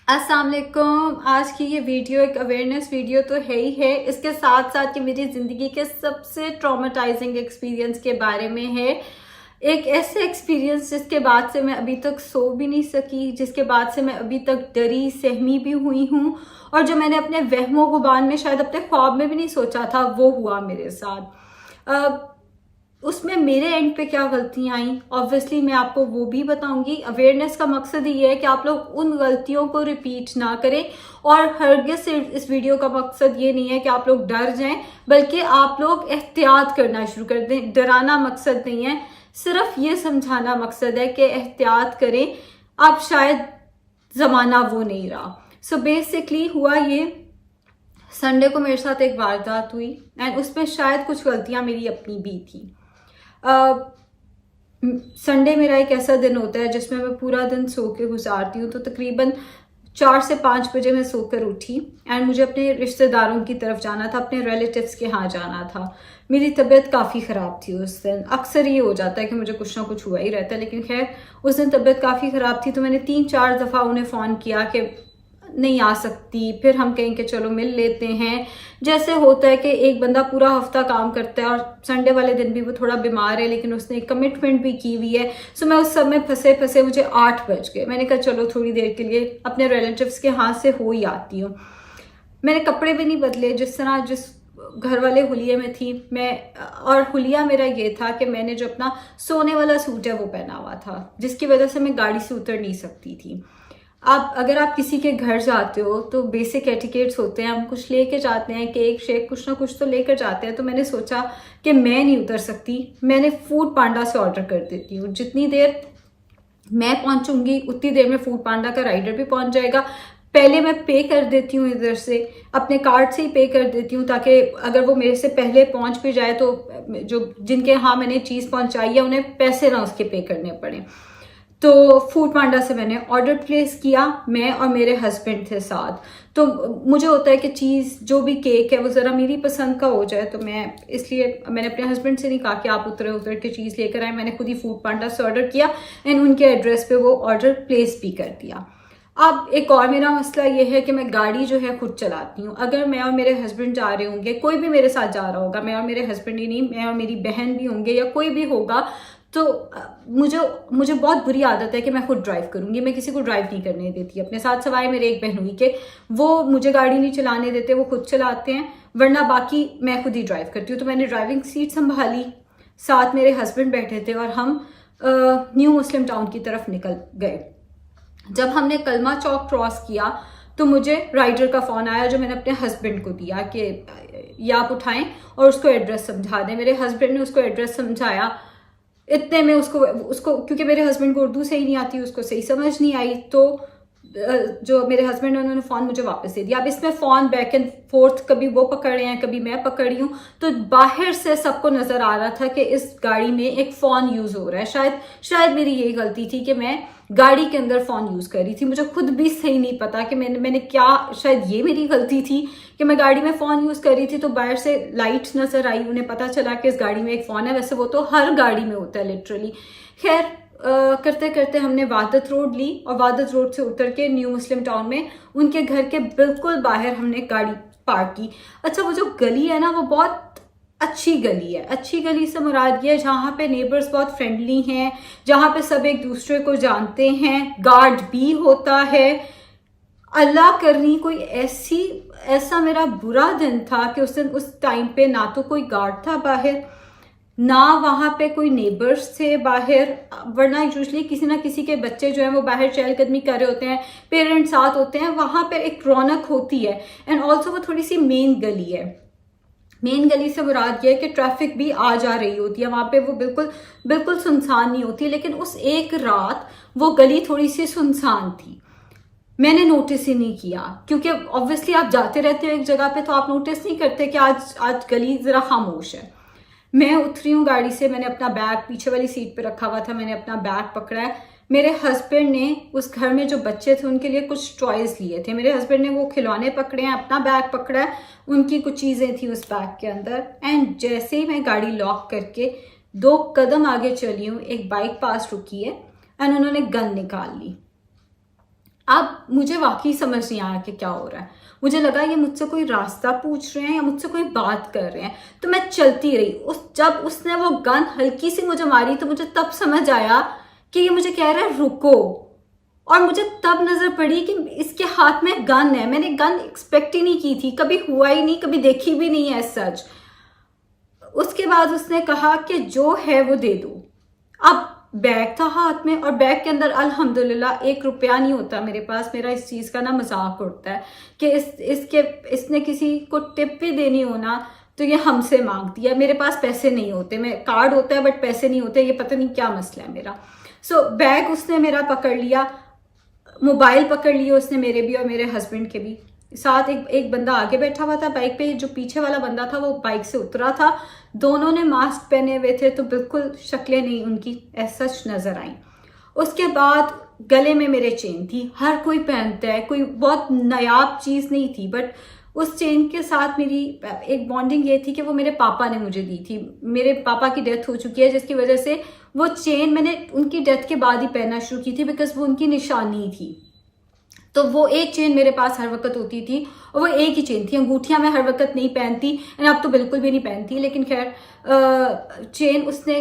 अस्सलाम वालेकुम। आज की ये वीडियो एक अवेयरनेस वीडियो तो है ही है, इसके साथ साथ कि मेरी ज़िंदगी के सबसे ट्रॉमेटाइजिंग एक्सपीरियंस के बारे में है। एक ऐसे एक्सपीरियंस जिसके बाद से मैं अभी तक सो भी नहीं सकी, जिसके बाद से मैं अभी तक डरी सहमी भी हुई हूँ, और जो मैंने अपने वहमो गुमान में शायद अपने ख्वाब में भी नहीं सोचा था वो हुआ मेरे साथ। उसमें मेरे एंड पे क्या गलतियां आई, ऑब्वियसली मैं आपको वो भी बताऊंगी। अवेयरनेस का मकसद ये है कि आप लोग उन गलतियों को रिपीट ना करें, और हरगिज़ से इस वीडियो का मकसद ये नहीं है कि आप लोग डर जाएं, बल्कि आप लोग एहतियात करना शुरू कर दें। डराना मकसद नहीं है, सिर्फ ये समझाना मकसद है कि एहतियात करें, अब शायद ज़माना वो नहीं रहा। सो बेसिकली हुआ ये, संडे को मेरे साथ एक वारदात हुई एंड उसमें शायद कुछ गलतियां मेरी अपनी भी थी। संडे मेरा एक ऐसा दिन होता है जिसमें मैं पूरा दिन सो के गुजारती हूँ, तो तकरीबन 4 से 5 बजे मैं सोकर उठी एंड मुझे अपने रिश्तेदारों की तरफ जाना था, अपने रिलेटिव्स के यहाँ जाना था। मेरी तबीयत काफ़ी ख़राब थी उस दिन। अक्सर ये हो जाता है कि मुझे कुछ ना कुछ हुआ ही रहता है, लेकिन खैर उस दिन तबीयत काफ़ी ख़राब थी, तो मैंने 3-4 दफ़ा उन्हें फ़ोन किया कि नहीं आ सकती, फिर हम कहें कि चलो मिल लेते हैं। जैसे होता है कि एक बंदा पूरा हफ्ता काम करता है और संडे वाले दिन भी वो थोड़ा बीमार है, लेकिन उसने एक कमिटमेंट भी की हुई है। सो मैं उस सब में फंसे फंसे मुझे 8 बज गए। मैंने कहा चलो थोड़ी देर के लिए अपने रिलेटिव्स के हाथ से हो ही आती हूँ। मैंने कपड़े भी नहीं बदले, जिस घर वाले हुलिये में थी मैं, और हुलिया मेरा ये था कि मैंने जो अपना सोने वाला सूट है वो पहना हुआ था, जिसकी वजह से मैं गाड़ी से उतर नहीं सकती थी। अगर आप किसी के घर जाते हो तो बेसिक एटिकेट्स होते हैं, हम कुछ लेके जाते हैं, केक शेक कुछ ना कुछ तो लेकर जाते हैं। तो मैंने सोचा कि मैं नहीं उतर सकती, मैंने फूड पांडा से ऑर्डर कर देती हूँ। जितनी देर मैं पहुंचूंगी उतनी देर में फूड पांडा का राइडर भी पहुंच जाएगा। पहले मैं पे कर देती हूँ, इधर से अपने कार्ड से ही पे कर देती हूँ, ताकि अगर वो मेरे से पहले पहुंच भी जाए तो जो जिनके यहाँ मैंने चीज़ पहुंचाई है उन्हें पैसे ना उसके पे करने पड़े। तो फूड पांडा से मैंने ऑर्डर प्लेस किया, मैं और मेरे हस्बैंड थे साथ। तो मुझे होता है कि चीज़ जो भी केक है वो ज़रा मेरी पसंद का हो जाए, तो मैंने अपने हस्बैंड से नहीं कहा कि आप उतर के चीज़ लेकर आए, मैंने खुद ही फूड पांडा से ऑर्डर किया एंड उनके एड्रेस पे वो ऑर्डर प्लेस भी कर दिया। अब एक और मेरा मसला ये है कि मैं गाड़ी जो है खुद चलाती हूँ। अगर मैं और मेरे हस्बैंड जा रहे होंगे, कोई भी मेरे साथ जा रहा होगा, मैं और मेरे हस्बैंड ही नहीं, मैं और मेरी बहन भी होंगे या कोई भी होगा, तो मुझे बहुत बुरी आदत है कि मैं खुद ड्राइव करूंगी। मैं किसी को ड्राइव नहीं करने देती अपने साथ, सवाए मेरे एक बहन हुई के वो मुझे गाड़ी नहीं चलाने देते, वो खुद चलाते हैं, वरना बाकी मैं खुद ही ड्राइव करती हूँ। तो मैंने ड्राइविंग सीट संभाली, साथ मेरे हस्बैंड बैठे थे और हम न्यू मुस्लिम टाउन की तरफ निकल गए। जब हमने कलमा चौक क्रॉस किया तो मुझे राइडर का फ़ोन आया, जो मैंने अपने हस्बैंड को दिया कि ये आप उठाएं और उसको एड्रेस समझा दें। मेरे हस्बैंड ने उसको एड्रेस समझाया। इतने में उसको क्योंकि मेरे हस्बैंड को उर्दू सही नहीं आती, उसको सही समझ नहीं आई, तो जो मेरे हस्बैंड उन्होंने फ़ोन मुझे वापस दे दिया। अब इसमें फ़ोन बैक एंड फोर्थ, कभी वो पकड़ रहे हैं कभी मैं पकड़ रही हूँ, तो बाहर से सबको नज़र आ रहा था कि इस गाड़ी में एक फ़ोन यूज़ हो रहा है। शायद मेरी यही गलती थी कि मैं गाड़ी के अंदर फ़ोन यूज़ कर रही थी। मुझे खुद भी सही नहीं पता कि मैंने क्या, शायद ये मेरी गलती थी कि मैं गाड़ी में फ़ोन यूज़ कर रही थी, तो बाहर से लाइट नज़र आई, उन्हें पता चला कि इस गाड़ी में एक फ़ोन है। वैसे वो तो हर गाड़ी में होता है लिटरली। खैर करते करते हमने वादत रोड ली और वादत रोड से उतर के न्यू मुस्लिम टाउन में उनके घर के बिल्कुल बाहर हमने गाड़ी पार्क की। अच्छा, वो जो गली है ना, वो बहुत अच्छी गली है। अच्छी गली से मुराद ये है जहाँ पे नेबर्स बहुत फ्रेंडली हैं, जहाँ पे सब एक दूसरे को जानते हैं, गार्ड भी होता है। अल्लाह करनी कोई ऐसा मेरा बुरा दिन था कि उस दिन उस टाइम पे ना तो कोई गार्ड था बाहर, ना वहाँ पे कोई नेबर्स थे बाहर, वरना यूजली किसी ना किसी के बच्चे जो हैं वो बाहर चहलकदमी कर रहे होते हैं, पेरेंट्स साथ होते हैं, वहाँ पे एक रौनक होती है। एंड ऑल्सो वो थोड़ी सी मेन गली है। मेन गली से मुराद ये है कि ट्रैफिक भी आ जा रही होती है, वहाँ पे वो बिल्कुल सुनसान नहीं होती। लेकिन उस एक रात वो गली थोड़ी सी सुनसान थी। मैंने नोटिस ही नहीं किया, क्योंकि ऑब्वियसली आप जाते रहते हो एक जगह पे तो आप नोटिस नहीं करते कि आज गली ज़रा खामोश है। मैं उतरी हूँ गाड़ी से, मैंने अपना बैग पीछे वाली सीट पे रखा हुआ था, मैंने अपना बैग पकड़ा है। मेरे हस्बैंड ने उस घर में जो बच्चे थे उनके लिए कुछ टॉयज लिए थे, मेरे हस्बैंड ने वो खिलौने पकड़े हैं, अपना बैग पकड़ा है, उनकी कुछ चीज़ें थी उस बैग के अंदर। एंड जैसे ही मैं गाड़ी लॉक करके 2 कदम आगे चली हूँ, एक बाइक पास रुकी है एंड उन्होंने गन निकाल ली। अब मुझे वाकई समझ नहीं आया कि क्या हो रहा है। मुझे लगा ये मुझसे कोई रास्ता पूछ रहे हैं या मुझसे कोई बात कर रहे हैं, तो मैं चलती रही। जब उसने वो गन हल्की सी मुझे मारी तो मुझे तब समझ आया कि ये मुझे कह रहा है रुको, और मुझे तब नजर पड़ी कि इसके हाथ में गन है। मैंने गन एक्सपेक्ट ही नहीं की थी, कभी हुआ ही नहीं, कभी देखी भी नहीं है सच। उसके बाद उसने कहा कि जो है वो दे दो। अब बैग था हाथ में, और बैग के अंदर अल्हम्दुलिल्लाह 1 रुपया नहीं होता मेरे पास। मेरा इस चीज़ का ना मजाक उड़ता है कि इसने किसी को टिप भी देनी हो ना तो ये हमसे मांगती है। मेरे पास पैसे नहीं होते, मैं कार्ड होता है बट पैसे नहीं होते, ये पता नहीं क्या मसला है मेरा। सो बैग उसने मेरा पकड़ लिया, मोबाइल पकड़ लिए उसने मेरे भी और मेरे हस्बैंड के भी। साथ एक बंदा आगे बैठा हुआ था बाइक पे, जो पीछे वाला बंदा था वो बाइक से उतरा था। दोनों ने मास्क पहने हुए थे, तो बिल्कुल शक्लें नहीं उनकी ऐसा नजर आई। उसके बाद गले में मेरे चेन थी, हर कोई पहनता है, कोई बहुत नायाब चीज़ नहीं थी, बट उस चेन के साथ मेरी एक बॉन्डिंग ये थी कि वो मेरे पापा ने मुझे दी थी। मेरे पापा की डेथ हो चुकी है, जिसकी वजह से वो चेन मैंने उनकी डेथ के बाद ही पहनना शुरू की थी, बिकॉज वो उनकी निशानी थी। तो वो एक चेन मेरे पास हर वक्त होती थी, और वो एक ही चेन थी। अंगूठियां मैं हर वक्त नहीं पहनती, एंड अब तो बिल्कुल भी नहीं पहनती, लेकिन खैर चेन उसने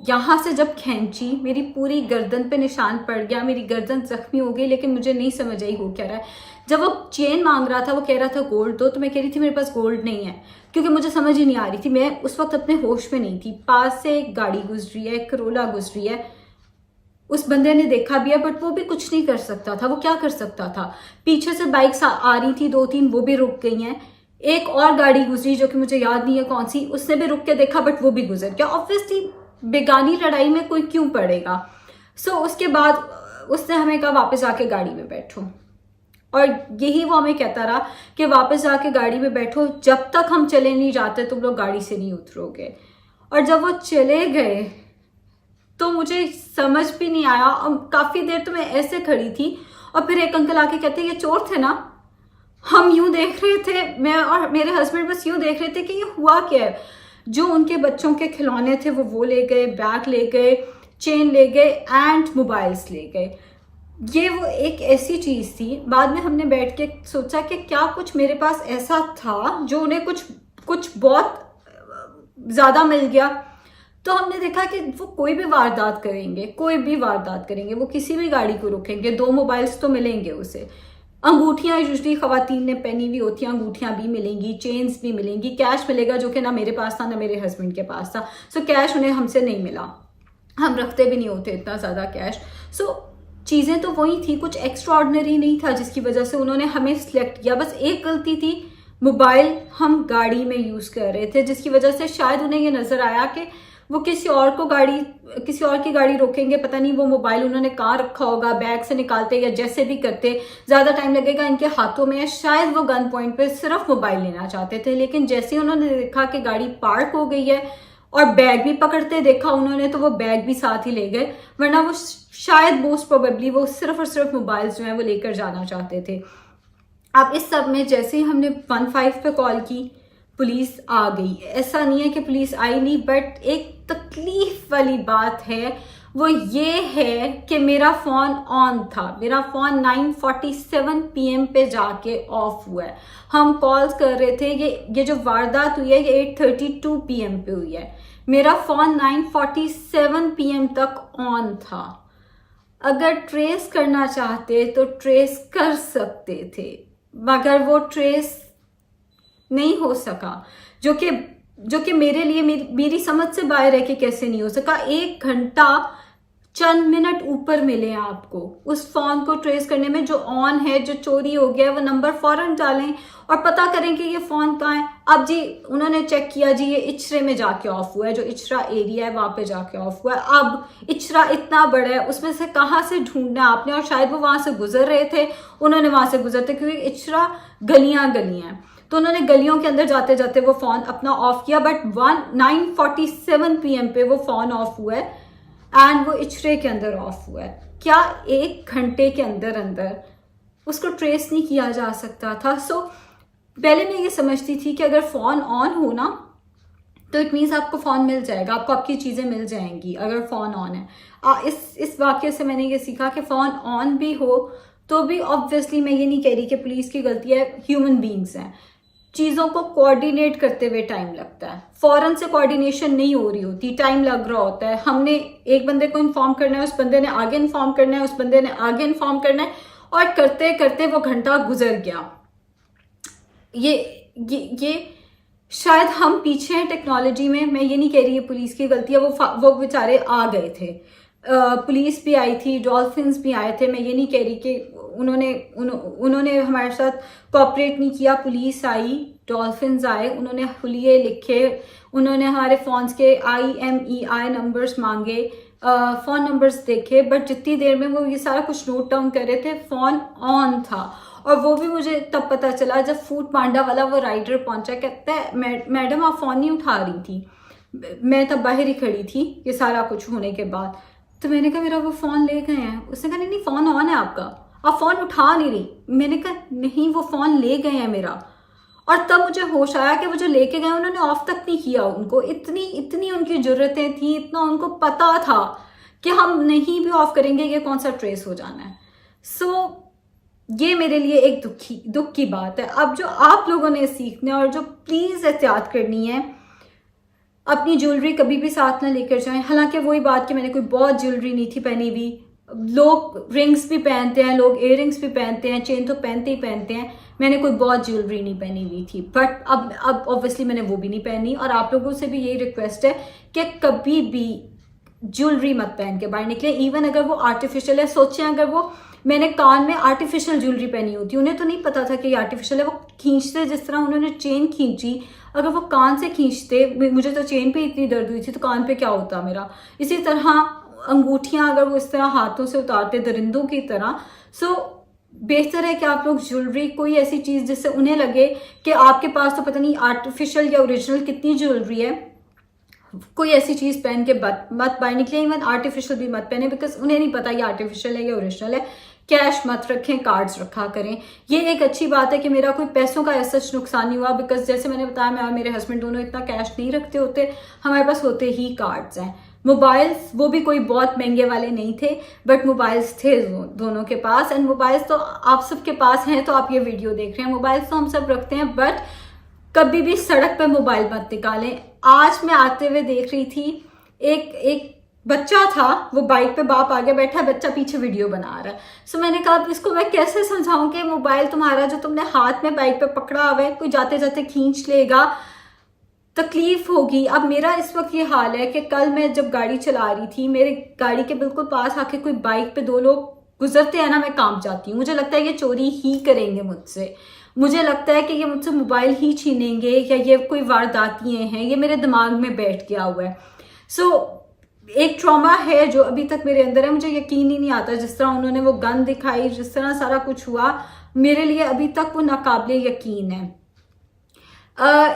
यहाँ से जब खींची, मेरी पूरी गर्दन पे निशान पड़ गया, मेरी गर्दन जख्मी हो गई, लेकिन मुझे नहीं समझ आई हो क्या रहा है। जब वो चेन मांग रहा था, वो कह रहा था गोल्ड दो, तो मैं कह रही थी मेरे पास गोल्ड नहीं है, क्योंकि मुझे समझ ही नहीं आ रही थी। मैं उस वक्त अपने होश में नहीं थी। पास से एक गाड़ी गुजरी है, एक करोला गुजरी है, उस बंदे ने देखा भी है, बट वो भी कुछ नहीं कर सकता था। वो क्या कर सकता था? पीछे से बाइक्स आ रही थी 2-3, वो भी रुक गई हैं। एक और गाड़ी गुजरी जो कि मुझे याद नहीं है कौन सी, उसने भी रुक के देखा, बट वो भी गुजर गया। ऑब्वियसली बेगानी लड़ाई में कोई क्यों पड़ेगा। उसके बाद उसने हमें कहा वापस आके गाड़ी में बैठो, और यही वो हमें कहता रहा कि वापस जाके गाड़ी में बैठो, जब तक हम चले नहीं जाते तुम लोग गाड़ी से नहीं उतरोगे। और जब वो चले गए तो मुझे समझ भी नहीं आया, और काफी देर तो मैं ऐसे खड़ी थी, और फिर एक अंकल आके कहते ये चोर थे ना। हम यूं देख रहे थे, मैं और मेरे हस्बैंड बस यूं देख रहे थे कि ये हुआ क्या है। जो उनके बच्चों के खिलौने थे वो ले गए, बैग ले गए, चेन ले गए, एंड मोबाइल्स ले गए। ये वो एक ऐसी चीज थी। बाद में हमने बैठ के सोचा कि क्या कुछ मेरे पास ऐसा था जो उन्हें कुछ बहुत ज्यादा मिल गया। तो हमने देखा कि वो कोई भी वारदात करेंगे, वो किसी भी गाड़ी को रोकेंगे, 2 मोबाइल्स तो मिलेंगे उसे। अंगूठियां यूजली खवातीन ने पहनी हुई होती हैं, अंगूठियां भी मिलेंगी, चेन्स भी मिलेंगी, कैश मिलेगा, जो कि ना मेरे पास था ना मेरे हस्बैंड के पास था। कैश उन्हें हमसे नहीं मिला, हम रखते भी नहीं होते इतना ज्यादा कैश। चीजें तो वही थी, कुछ एक्स्ट्रा ऑर्डिनरी नहीं था जिसकी वजह से उन्होंने हमें सिलेक्ट किया। बस एक गलती थी, मोबाइल हम गाड़ी में यूज कर रहे थे, जिसकी वजह से शायद उन्हें ये नजर आया कि वो किसी और की गाड़ी रोकेंगे, पता नहीं वो मोबाइल उन्होंने कहाँ रखा होगा, बैग से निकालते या जैसे भी करते ज्यादा टाइम लगेगा इनके हाथों में, शायद वो गन पॉइंट पे सिर्फ मोबाइल लेना चाहते थे। लेकिन जैसे ही उन्होंने देखा कि गाड़ी पार्क हो गई है और बैग भी पकड़ते देखा उन्होंने, तो वो बैग भी साथ ही ले गए, वरना वो शायद मोस्ट प्रोबेबली वो सिर्फ और सिर्फ मोबाइल जो है वो लेकर जाना चाहते थे। अब इस सब में जैसे ही हमने 15 पे कॉल की, पुलिस आ गई। ऐसा नहीं है कि पुलिस आई नहीं, बट एक तकलीफ वाली बात है वो ये है कि मेरा फोन ऑन था। मेरा फोन 9:47 PM पे जाके ऑफ हुआ है। हम कॉल्स कर रहे थे, ये जो वारदात हुई है ये 8:32 PM पे हुई है। मेरा फोन 9:47 PM तक ऑन था। अगर ट्रेस करना चाहते तो ट्रेस कर सकते थे, मगर वो ट्रेस नहीं हो सका, जो कि मेरे लिए मेरी समझ से बाहर है कि कैसे नहीं हो सका। 1 घंटा चंद मिनट ऊपर मिले आपको उस फोन को ट्रेस करने में। जो ऑन है, जो चोरी हो गया है, वो नंबर फौरन डालें और पता करें कि ये फोन कहाँ है। अब जी उन्होंने चेक किया, जी ये इचरे में जाके ऑफ हुआ है, जो इचरा एरिया है वहां पे जाके ऑफ हुआ है। अब इचरा इतना बड़ा है, उसमें से कहाँ से ढूंढना आपने, और शायद वो वहां से गुजर रहे थे, उन्होंने वहां से गुजरते, क्योंकि इचरा गलियां हैं, तो उन्होंने गलियों के अंदर जाते जाते वो फोन अपना ऑफ किया। बट 9:47 PM पे वो फोन ऑफ हुआ है, एंड वो इचरे के अंदर ऑफ हुआ है। क्या 1 घंटे के अंदर उसको ट्रेस नहीं किया जा सकता था? पहले मैं ये समझती थी कि अगर फोन ऑन हो ना तो इट मीन्स आपको फोन मिल जाएगा, आपको आपकी चीजें मिल जाएंगी अगर फोन ऑन है। इस वाक्य से मैंने ये सीखा कि फोन ऑन भी हो तो भी ऑब्वियसली मैं ये नहीं कह रही कि पुलिस की गलती है, ह्यूमन बींग्स हैं, चीज़ों को कोऑर्डिनेट करते हुए टाइम लगता है, फौरन से कोऑर्डिनेशन नहीं हो रही होती, टाइम लग रहा होता है। हमने एक बंदे को इन्फॉर्म करना है, उस बंदे ने आगे इन्फॉर्म करना है, उस बंदे ने आगे इन्फॉर्म करना है, और करते करते वो घंटा गुजर गया। ये शायद हम पीछे हैं टेक्नोलॉजी में, मैं ये नहीं कह रही है पुलिस की गलती है, वो बेचारे आ गए थे, पुलिस भी आई थी, डॉल्फिन्स भी आए थे, मैं ये नहीं कह रही कि उन्होंने हमारे साथ कोऑपरेट नहीं किया। पुलिस आई, डॉल्फिन्स आए, उन्होंने हुलिये लिखे, उन्होंने हमारे फ़ोन्स के IMEI नंबर्स मांगे, फ़ोन नंबर्स देखे, बट जितनी देर में वो ये सारा कुछ नोट डाउन कर रहे थे फ़ोन ऑन था। और वो भी मुझे तब पता चला जब फूड पांडा वाला वो राइडर पहुंचा, कहता है मैडम आप फ़ोन नहीं उठा रही थी, मैं तब बाहर ही खड़ी थी ये सारा कुछ होने के बाद। तो मैंने कहा मेरा वो फ़ोन ले गए हैं। उसने कहा नहीं फ़ोन ऑन है आपका, आप फ़ोन उठा नहीं रही। मैंने कहा नहीं वो फ़ोन ले गए हैं मेरा। और तब मुझे होश आया कि वो जो लेके गए उन्होंने ऑफ तक नहीं किया, उनको इतनी उनकी ज़रूरतें थी, इतना उनको पता था कि हम नहीं भी ऑफ करेंगे ये कौन सा ट्रेस हो जाना है। सो ये मेरे लिए एक दुख की बात है। अब जो आप लोगों ने सीखना है और जो प्लीज़ एहतियात करनी है, अपनी ज्वेलरी कभी भी साथ ना लेकर जाएं। हालांकि वही बात कि मैंने कोई बहुत ज्वेलरी नहीं थी पहनी हुई, लोग रिंग्स भी पहनते हैं, लोग इयर रिंग्स भी पहनते हैं, चेन तो पहनते ही पहनते हैं, मैंने कोई बहुत ज्वेलरी नहीं पहनी हुई थी। बट अब ऑब्वियसली मैंने वो भी नहीं पहनी। और आप लोगों से भी यही रिक्वेस्ट है कि कभी भी ज्वेलरी मत पहन के बाहर निकले, इवन अगर वो आर्टिफिशियल है। सोचें अगर वो मैंने कान में आर्टिफिशियल ज्वेलरी पहनी होती, उन्हें तो नहीं पता था कि ये आर्टिफिशियल है, वो खींचते जिस तरह उन्होंने चेन खींची, अगर वो कान से खींचते, मुझे तो चेन पे इतनी दर्द हुई थी तो कान पे क्या होता मेरा। इसी तरह अंगूठियां अगर वो इस तरह हाथों से उतारते दरिंदों की तरह। सो बेहतर है कि आप लोग ज्वेलरी कोई ऐसी चीज़ जिससे उन्हें लगे कि आपके पास तो पता नहीं आर्टिफिशियल या ओरिजिनल कितनी ज्वेलरी है, कोई ऐसी चीज़ पहन के मत बाहर निकले। इवन आर्टिफिशियल भी मत पहने, बिकॉज उन्हें नहीं पता ये आर्टिफिशियल है या ओरिजिनल है। कैश मत रखें, कार्ड्स रखा करें। ये एक अच्छी बात है कि मेरा कोई पैसों का ऐसा नुकसान नहीं हुआ, बिकॉज जैसे मैंने बताया मैं और मेरे हस्बैंड दोनों इतना कैश नहीं रखते होते, हमारे पास होते ही कार्ड्स हैं। मोबाइल्स वो भी कोई बहुत महंगे वाले नहीं थे, बट मोबाइल्स थे दोनों के पास। एंड मोबाइल्स तो आप सबके पास हैं, तो आप ये वीडियो देख रहे हैं, मोबाइल्स तो हम सब रखते हैं, बट कभी भी सड़क पे मोबाइल मत निकालें। आज मैं आते हुए देख रही थी, एक बच्चा था, वो बाइक पे बाप आगे बैठा है, बच्चा पीछे वीडियो बना रहा है। सो मैंने कहा इसको मैं कैसे समझाऊं कि मोबाइल तुम्हारा जो तुमने हाथ में बाइक पे पकड़ा हुआ है, कोई जाते जाते खींच लेगा, तकलीफ होगी। अब मेरा इस वक्त ये हाल है कि कल मैं जब गाड़ी चला रही थी, मेरे गाड़ी के बिल्कुल पास आके कोई बाइक पे दो लोग गुजरते हैं ना, मैं कांप जाती हूँ। मुझे लगता है ये चोरी ही करेंगे मुझसे, मुझे लगता है कि ये मुझसे मोबाइल ही छीनेंगे, या ये कोई वारदातियाँ हैं, ये मेरे दिमाग में बैठ गया हुआ है। सो एक ट्रॉमा है जो अभी तक मेरे अंदर है। मुझे यकीन ही नहीं आता, जिस तरह उन्होंने वो गन दिखाई, जिस तरह सारा कुछ हुआ, मेरे लिए अभी तक वो नाकाबिले यकीन है।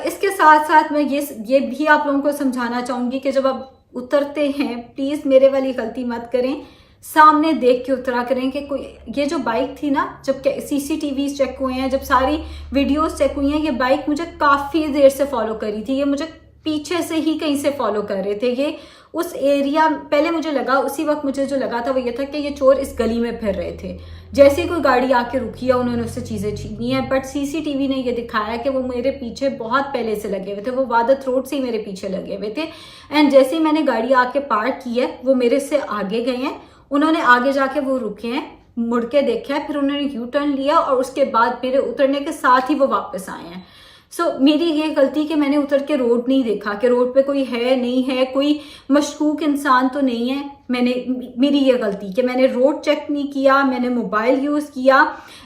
इसके साथ साथ मैं ये भी आप लोगों को समझाना चाहूँगी कि जब आप उतरते हैं, प्लीज़ मेरे वाली गलती मत करें, सामने देख के उतरा करें। कि कोई ये जो बाइक थी ना, जब CCTV चेक हुए हैं, जब सारी वीडियोस चेक हुई हैं, ये बाइक मुझे काफ़ी देर से फॉलो करी थी, ये मुझे पीछे से ही कहीं से फॉलो कर रहे थे। ये उस एरिया, पहले मुझे लगा, उसी वक्त मुझे जो लगा था वो ये था कि ये चोर इस गली में फिर रहे थे। जैसे ही कोई गाड़ी आके रुकी है, उन्होंने उससे चीज़ें छीनी है, बट CCTV ने ये दिखाया कि वो मेरे पीछे बहुत पहले से लगे हुए थे, वो वादत रोड से ही मेरे पीछे लगे हुए थे। एंड जैसे ही मैंने गाड़ी आके पार्क की है, वो मेरे से आगे गए हैं, उन्होंने आगे जाके वो रुके हैं, मुड़ के देखा है, फिर उन्होंने यू टर्न लिया, और उसके बाद मेरे उतरने के साथ ही वो वापस आए हैं। सो मेरी ये गलती कि मैंने उतर के रोड नहीं देखा कि रोड पे कोई है नहीं है, कोई मशकूक इंसान तो नहीं है। मेरी ये गलती कि मैंने रोड चेक नहीं किया, मैंने मोबाइल यूज़ किया।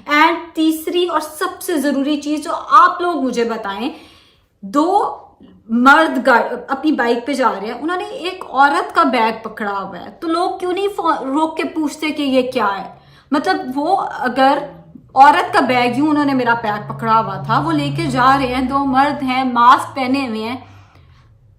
एंड तीसरी और सबसे ज़रूरी चीज़ जो आप लोग मुझे बताएं, 2 मर्द अपनी बाइक पे जा रहे हैं, उन्होंने एक औरत का बैग पकड़ा हुआ है, तो लोग क्यों नहीं रोक के पूछते कि ये क्या है। मतलब वो अगर औरत का बैग यूं, उन्होंने मेरा बैग पकड़ा हुआ था, वो लेके जा रहे हैं, 2 मर्द हैं, मास्क पहने हुए हैं,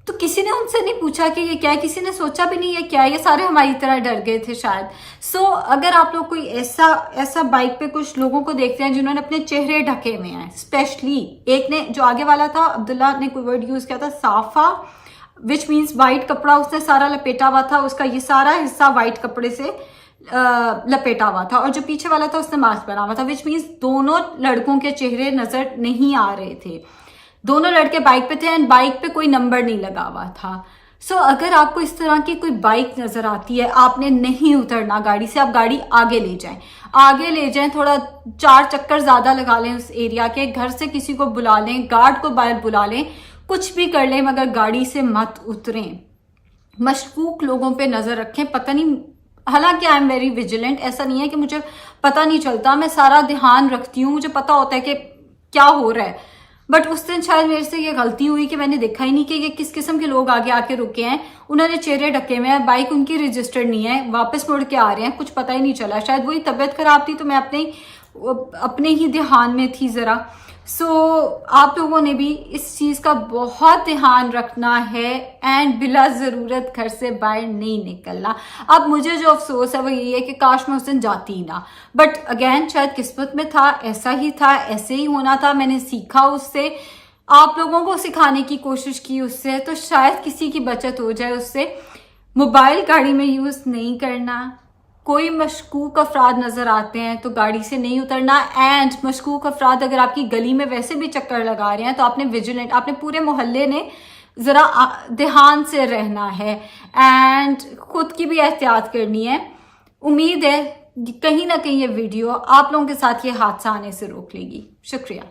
तो किसी ने उनसे नहीं पूछा कि ये क्या है, किसी ने सोचा भी नहीं ये क्या है। ये सारे हमारी तरह डर गए थे शायद। सो अगर आप लोग कोई ऐसा बाइक पे कुछ लोगों को देखते हैं जिन्होंने अपने चेहरे ढके हुए हैं, स्पेशली एक ने, जो आगे वाला था, अब्दुल्ला ने कोई वर्ड यूज किया था, साफा, विच मीन्स वाइट कपड़ा उसने सारा लपेटा हुआ था, उसका ये सारा हिस्सा वाइट कपड़े से लपेटा हुआ था और जो पीछे वाला था उसने मास्क पहना हुआ था, विच मीन्स दोनों लड़कों के चेहरे नजर नहीं आ रहे थे। दोनों लड़के बाइक पे थे एंड बाइक पे कोई नंबर नहीं लगा हुआ था। सो अगर आपको इस तरह की कोई बाइक नजर आती है, आपने नहीं उतरना गाड़ी से, आप गाड़ी आगे ले जाएं, थोड़ा 4 चक्कर ज्यादा लगा लें उस एरिया के, घर से किसी को बुला लें, गार्ड को बाहर बुला लें, कुछ भी कर लें, मगर गाड़ी से मत उतरें। मशकूक लोगों पे नजर रखें। पता नहीं, हालांकि आई एम वेरी विजिलेंट, ऐसा नहीं है कि मुझे पता नहीं चलता, मैं सारा ध्यान रखती हूँ, मुझे पता होता है कि क्या हो रहा है, बट उस दिन शायद मेरे से ये गलती हुई कि मैंने देखा ही नहीं कि ये किस किस्म के लोग आगे आके रुके हैं। उन्होंने चेहरे ढके हुए हैं, बाइक उनकी रजिस्टर्ड नहीं है, वापस मुड़ के आ रहे हैं, कुछ पता ही नहीं चला। शायद वही तबीयत खराब थी तो मैं अपने ही ध्यान में थी जरा। सो आप लोगों ने भी इस चीज का बहुत ध्यान रखना है एंड बिला जरूरत घर से बाहर नहीं निकलना। अब मुझे जो अफसोस है वो यही है कि काश मैं उस दिन जाती ही ना, बट अगेन शायद किस्मत में था, ऐसा ही था, ऐसे ही होना था। मैंने सीखा उससे, आप लोगों को सिखाने की कोशिश की उससे, तो शायद किसी की बचत हो जाए उससे। मोबाइल गाड़ी में यूज नहीं करना, कोई मशकूक अफराद नजर आते हैं तो गाड़ी से नहीं उतरना, एंड मशकूक अफराद अगर आपकी गली में वैसे भी चक्कर लगा रहे हैं तो आपने विजिलेंट, आपने पूरे मोहल्ले ने जरा ध्यान से रहना है एंड खुद की भी एहतियात करनी है। उम्मीद है कहीं ना कहीं ये वीडियो आप लोगों के साथ ये हादसा आने से रोक लेगी। शुक्रिया।